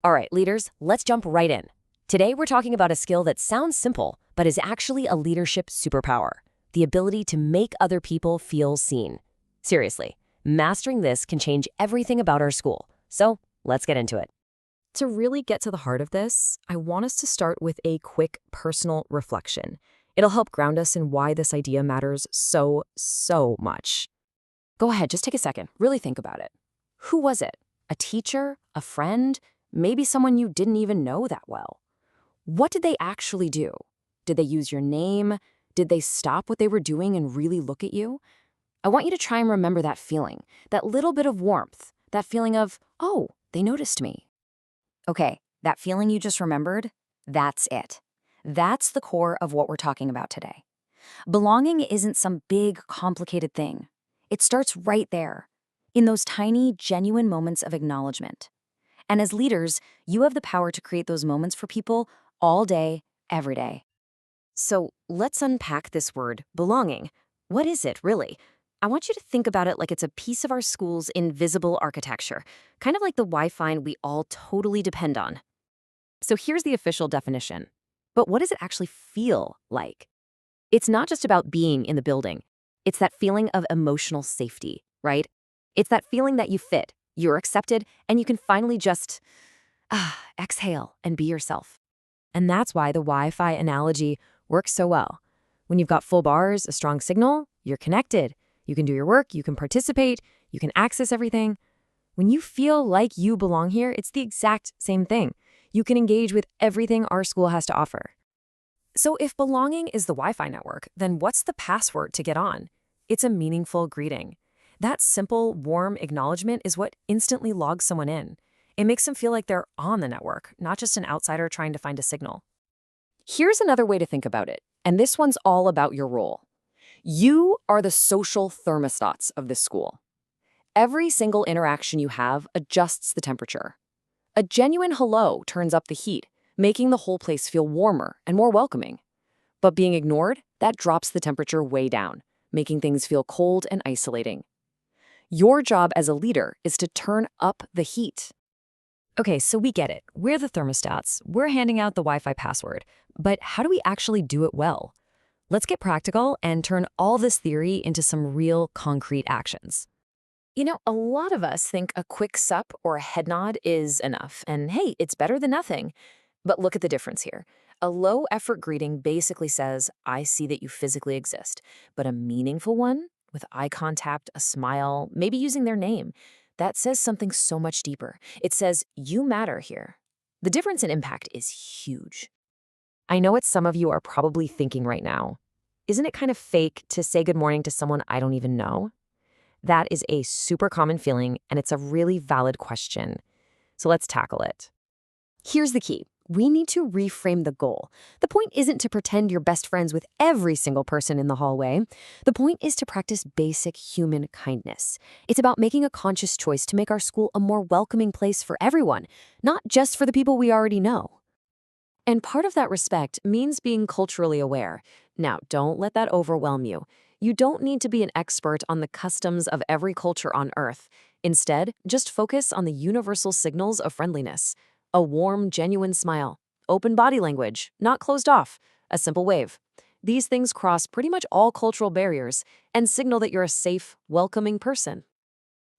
All right, leaders, let's jump right in. Today, we're talking about a skill that sounds simple, but is actually a leadership superpower: the ability to make other people feel seen. Seriously, mastering this can change everything about our school. So, let's get into it. To really get to the heart of this, I want us to start with a quick personal reflection. It'll help ground us in why this idea matters so much. Go ahead, just take a second. Really think about it. Who was it? A teacher? A friend? Maybe someone you didn't even know that well. What did they actually do? Did they use your name? Did they stop what they were doing and really look at you? I want you to try and remember that feeling, that little bit of warmth, that feeling of, oh, they noticed me. Okay, that feeling you just remembered, that's it. That's the core of what we're talking about today. Belonging isn't some big, complicated thing. It starts right there, in those tiny, genuine moments of acknowledgement. And as leaders, you have the power to create those moments for people all day, every day. So let's unpack this word, belonging. What is it, really? I want you to think about it like it's a piece of our school's invisible architecture, kind of like the Wi-Fi we all totally depend on. So here's the official definition. But what does it actually feel like? It's not just about being in the building. It's that feeling of emotional safety, right? It's that feeling that you fit, you're accepted, and you can finally just exhale and be yourself. And that's why the Wi-Fi analogy works so well. When you've got full bars, a strong signal, you're connected. You can do your work, you can participate, you can access everything. When you feel like you belong here, it's the exact same thing. You can engage with everything our school has to offer. So if belonging is the Wi-Fi network, then what's the password to get on? It's a meaningful greeting. That simple, warm acknowledgement is what instantly logs someone in. It makes them feel like they're on the network, not just an outsider trying to find a signal. Here's another way to think about it, and this one's all about your role. You are the social thermostats of this school. Every single interaction you have adjusts the temperature. A genuine hello turns up the heat, making the whole place feel warmer and more welcoming. But being ignored, that drops the temperature way down, making things feel cold and isolating. Your job as a leader is to turn up the heat. Okay, so we get it. We're the thermostats. We're handing out the Wi-Fi password. But how do we actually do it well? Let's get practical and turn all this theory into some real, concrete actions. You know, a lot of us think a quick sup or a head nod is enough, and hey, it's better than nothing. But look at the difference here. A low-effort greeting basically says, I see that you physically exist. But a meaningful one, with eye contact, a smile, maybe using their name, that says something so much deeper. It says, you matter here. The difference in impact is huge. I know what some of you are probably thinking right now. Isn't it kind of fake to say good morning to someone I don't even know? That is a super common feeling, and it's a really valid question. So let's tackle it. Here's the key. We need to reframe the goal. The point isn't to pretend you're best friends with every single person in the hallway. The point is to practice basic human kindness. It's about making a conscious choice to make our school a more welcoming place for everyone, not just for the people we already know. And part of that respect means being culturally aware. Now, don't let that overwhelm you. You don't need to be an expert on the customs of every culture on Earth. Instead, just focus on the universal signals of friendliness. A warm, genuine smile. Open body language, not closed off. A simple wave. These things cross pretty much all cultural barriers and signal that you're a safe, welcoming person.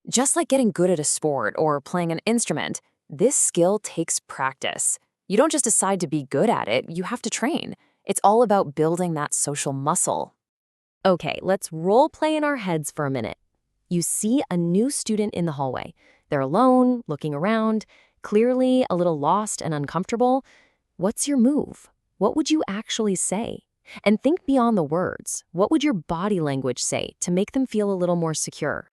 Just like getting good at a sport or playing an instrument, this skill takes practice. You don't just decide to be good at it, you have to train. It's all about building that social muscle. Okay, let's role play in our heads for a minute. You see a new student in the hallway. They're alone, looking around, clearly a little lost and uncomfortable. What's your move? What would you actually say? And think beyond the words. What would your body language say to make them feel a little more secure?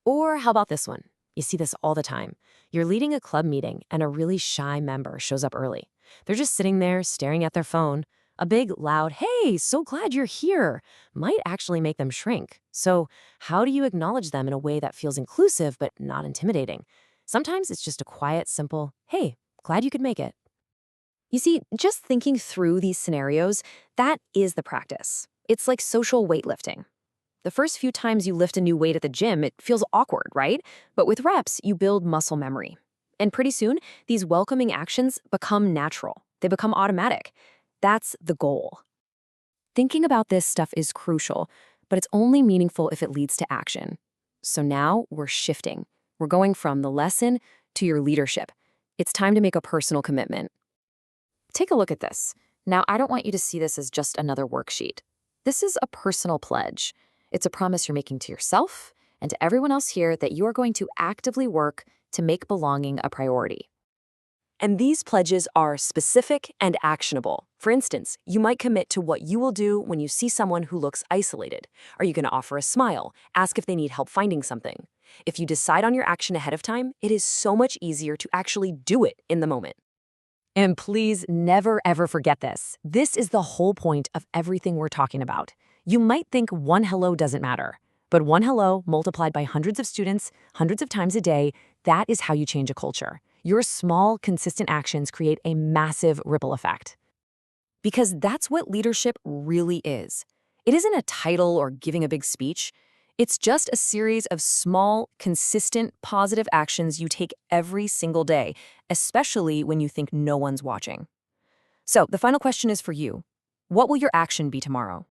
Or how about this one? You see this all the time. You're leading a club meeting and a really shy member shows up early. They're just sitting there staring at their phone. A big, loud, "Hey, so glad you're here," might actually make them shrink. So how do you acknowledge them in a way that feels inclusive but not intimidating? Sometimes it's just a quiet, simple, "Hey, glad you could make it." You see, just thinking through these scenarios, that is the practice. It's like social weightlifting. The first few times you lift a new weight at the gym, it feels awkward, right? But with reps, you build muscle memory. And pretty soon, these welcoming actions become natural. They become automatic. That's the goal. Thinking about this stuff is crucial, but it's only meaningful if it leads to action. So now we're shifting. We're going from the lesson to your leadership. It's time to make a personal commitment. Take a look at this. Now, I don't want you to see this as just another worksheet. This is a personal pledge. It's a promise you're making to yourself and to everyone else here that you are going to actively work to make belonging a priority. And these pledges are specific and actionable. For instance, you might commit to what you will do when you see someone who looks isolated. Are you going to offer a smile? Ask if they need help finding something. If you decide on your action ahead of time, it is so much easier to actually do it in the moment. And please never ever forget this. This is the whole point of everything we're talking about. You might think one hello doesn't matter, but one hello multiplied by hundreds of students, hundreds of times a day, that is how you change a culture. Your small, consistent actions create a massive ripple effect. Because that's what leadership really is. It isn't a title or giving a big speech. It's just a series of small, consistent, positive actions you take every single day, especially when you think no one's watching. So the final question is for you. What will your action be tomorrow?